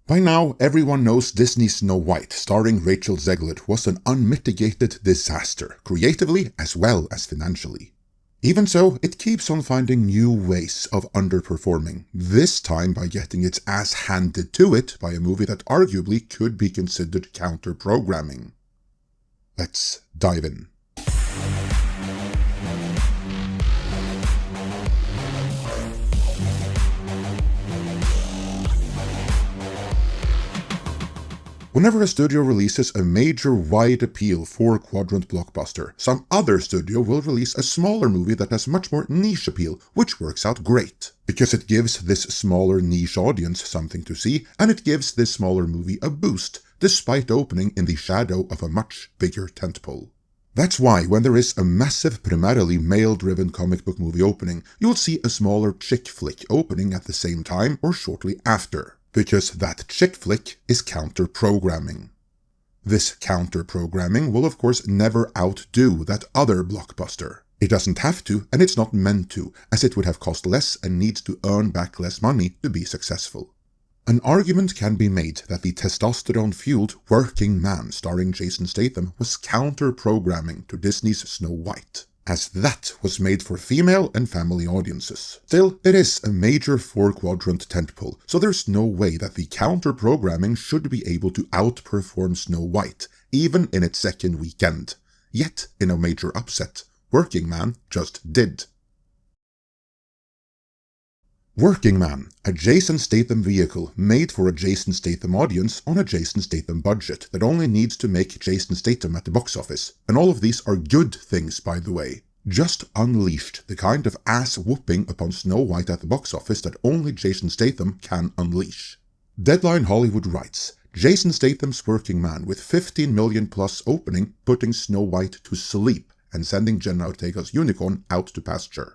By now, everyone knows Disney's Snow White, starring Rachel Zegler, was an unmitigated disaster, creatively as well as financially. Even so, it keeps on finding new ways of underperforming, this time by getting its ass handed to it by a movie that arguably could be considered counter-programming. Let's dive in. Whenever a studio releases a major wide appeal 4-quadrant blockbuster, some other studio will release a smaller movie that has much more niche appeal, which works out great. Because it gives this smaller niche audience something to see, and it gives this smaller movie a boost, despite opening in the shadow of a much bigger tentpole. That's why when there is a massive, primarily male-driven comic book movie opening, you'll see a smaller chick flick opening at the same time or shortly after. Because that chick flick is counter-programming. This counter-programming will of course never outdo that other blockbuster. It doesn't have to, and it's not meant to, as it would have cost less and needs to earn back less money to be successful. An argument can be made that the testosterone-fueled Working Man starring Jason Statham was counter-programming to Disney's Snow White, as that was made for female and family audiences. Still, it is a major 4-quadrant tentpole, so there's no way that the counter-programming should be able to outperform Snow White, even in its second weekend. Yet, in a major upset, Working Man just did. Working Man, a Jason Statham vehicle made for a Jason Statham audience on a Jason Statham budget that only needs to make Jason Statham at the box office. And all of these are good things, by the way. Just unleashed the kind of ass-whooping upon Snow White at the box office that only Jason Statham can unleash. Deadline Hollywood writes, Jason Statham's Working Man with 15 million plus opening putting Snow White to sleep and sending Jenna Ortega's unicorn out to pasture.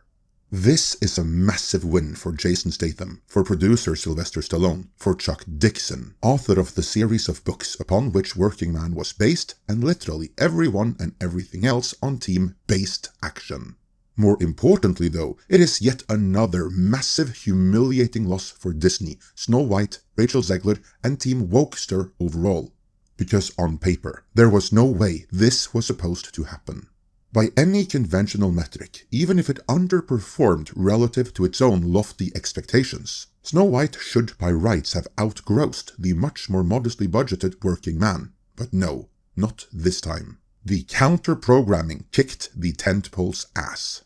This is a massive win for Jason Statham, for producer Sylvester Stallone, for Chuck Dixon, author of the series of books upon which Working Man was based, and literally everyone and everything else on Team Based Action. More importantly though, it is yet another massive humiliating loss for Disney, Snow White, Rachel Zegler, and Team Wokester overall. Because on paper, there was no way this was supposed to happen. By any conventional metric, even if it underperformed relative to its own lofty expectations, Snow White should by rights have outgrossed the much more modestly budgeted Working Man. But no, not this time. The counter-programming kicked the tentpole's ass.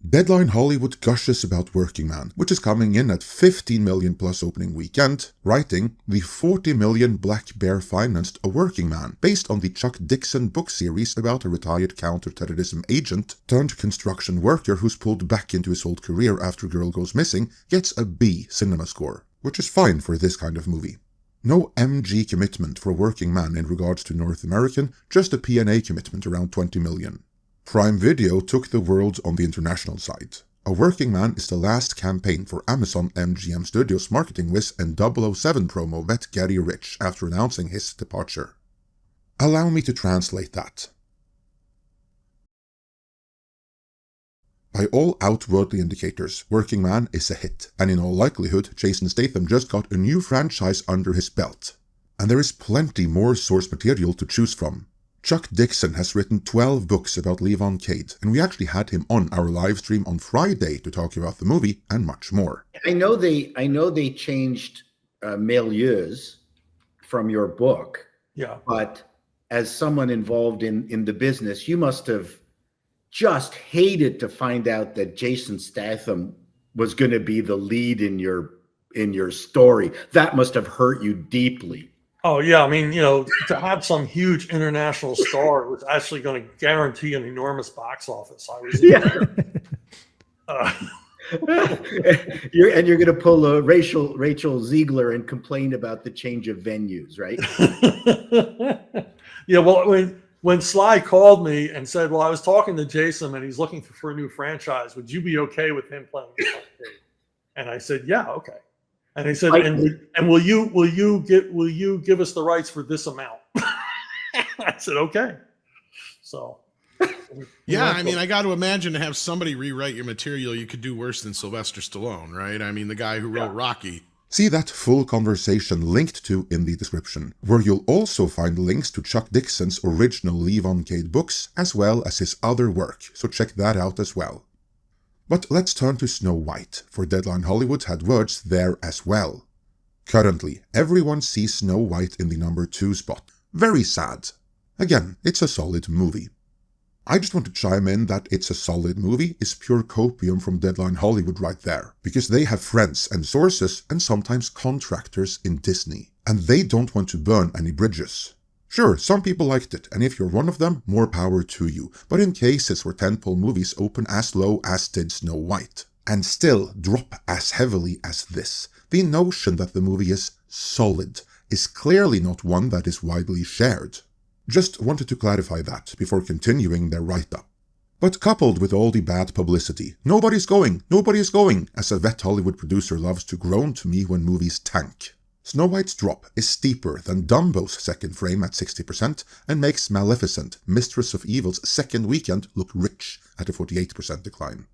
Deadline Hollywood gushes about Working Man, which is coming in at 15 million plus opening weekend, writing, the 40 million Black Bear financed a Working Man, based on the Chuck Dixon book series about a retired counter-terrorism agent turned construction worker who's pulled back into his old career after Girl Goes Missing, gets a B cinema score, which is fine for this kind of movie. No MG commitment for Working Man in regards to North American, just a P&A commitment around 20 million. Prime Video took the world on the international side. A Working Man is the last campaign for Amazon MGM Studios marketing whiz and 007 promo vet Gary Rich after announcing his departure. Allow me to translate that. By all outwardly indicators, Working Man is a hit, and in all likelihood Jason Statham just got a new franchise under his belt. And there is plenty more source material to choose from. Chuck Dixon has written 12 books about Levon Cade, and we actually had him on our live stream on Friday to talk about the movie and much more. I know they changed milieus from your book. Yeah. But as someone involved in the business, you must have just hated to find out that Jason Statham was going to be the lead in your story. That must have hurt you deeply. Oh, yeah. I mean, to have some huge international star was actually going to guarantee an enormous box office. I was, you're going to pull a Rachel Ziegler and complain about the change of venues, right? Yeah. Well, when Sly called me and said, well, I was talking to Jason and he's looking for a new franchise, would you be okay with him playing? And I said, yeah, okay. And he said, and will you give us the rights for this amount? I said, okay. So, yeah, I mean, I got to imagine to have somebody rewrite your material, you could do worse than Sylvester Stallone, right? I mean, the guy who wrote Rocky. See that full conversation linked to in the description, where you'll also find links to Chuck Dixon's original Leave Uncaged books as well as his other work, so check that out as well. But let's turn to Snow White, for Deadline Hollywood had words there as well. Currently, everyone sees Snow White in the number 2 spot. Very sad. Again, it's a solid movie. I just want to chime in that it's a solid movie is pure copium from Deadline Hollywood right there, because they have friends and sources and sometimes contractors in Disney, and they don't want to burn any bridges. Sure, some people liked it, and if you're one of them, more power to you, but in cases where tentpole movies open as low as did Snow White, and still drop as heavily as this, the notion that the movie is solid is clearly not one that is widely shared. Just wanted to clarify that before continuing their write-up. But coupled with all the bad publicity, nobody is going, as a vet Hollywood producer loves to groan to me when movies tank. Snow White's drop is steeper than Dumbo's second frame at 60% and makes Maleficent, Mistress of Evil's second weekend look rich at a 48% decline.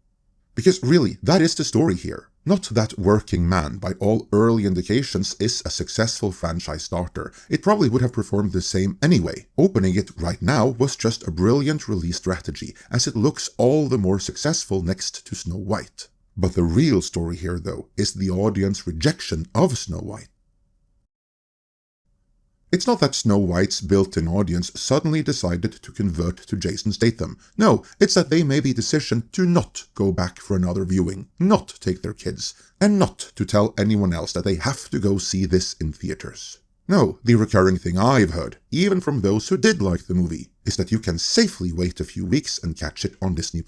Because really, that is the story here. Not that Working Man, by all early indications, is a successful franchise starter. It probably would have performed the same anyway. Opening it right now was just a brilliant release strategy, as it looks all the more successful next to Snow White. But the real story here, though, is the audience rejection of Snow White. It's not that Snow White's built-in audience suddenly decided to convert to Jason Statham. No, it's that they made the decision to not go back for another viewing, not take their kids, and not to tell anyone else that they have to go see this in theaters. No, the recurring thing I've heard, even from those who did like the movie, is that you can safely wait a few weeks and catch it on Disney+,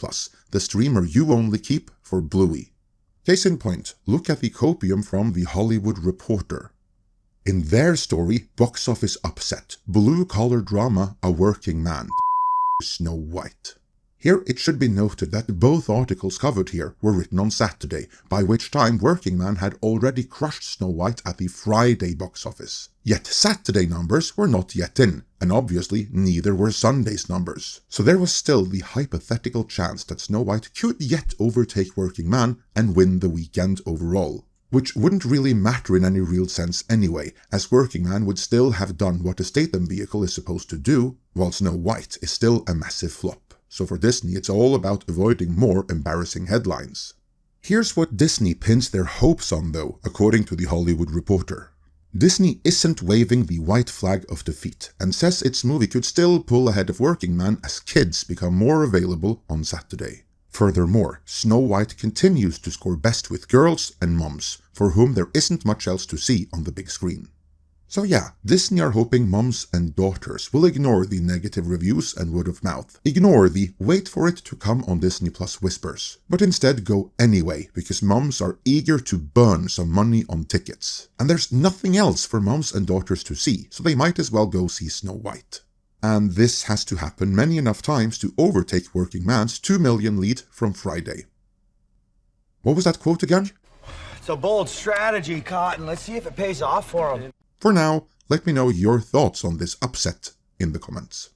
the streamer you only keep for Bluey. Case in point, look at the copium from The Hollywood Reporter. In their story, box office upset, blue-collar drama, A Working Man, Snow White. Here it should be noted that both articles covered here were written on Saturday, by which time Working Man had already crushed Snow White at the Friday box office. Yet Saturday numbers were not yet in, and obviously neither were Sunday's numbers. So there was still the hypothetical chance that Snow White could yet overtake Working Man and win the weekend overall. Which wouldn't really matter in any real sense anyway, as Working Man would still have done what a Statham vehicle is supposed to do, while Snow White is still a massive flop. So for Disney it's all about avoiding more embarrassing headlines. Here's what Disney pins their hopes on though, according to The Hollywood Reporter. Disney isn't waving the white flag of defeat, and says its movie could still pull ahead of Working Man as kids become more available on Saturday. Furthermore, Snow White continues to score best with girls and moms, for whom there isn't much else to see on the big screen. So yeah, Disney are hoping moms and daughters will ignore the negative reviews and word of mouth, ignore the wait for it to come on Disney Plus whispers, but instead go anyway, because moms are eager to burn some money on tickets. And there's nothing else for moms and daughters to see, so they might as well go see Snow White. And this has to happen many enough times to overtake Working Man's 2 million lead from Friday. What was that quote again? It's a bold strategy, Cotton. Let's see if it pays off for him. For now, let me know your thoughts on this upset in the comments.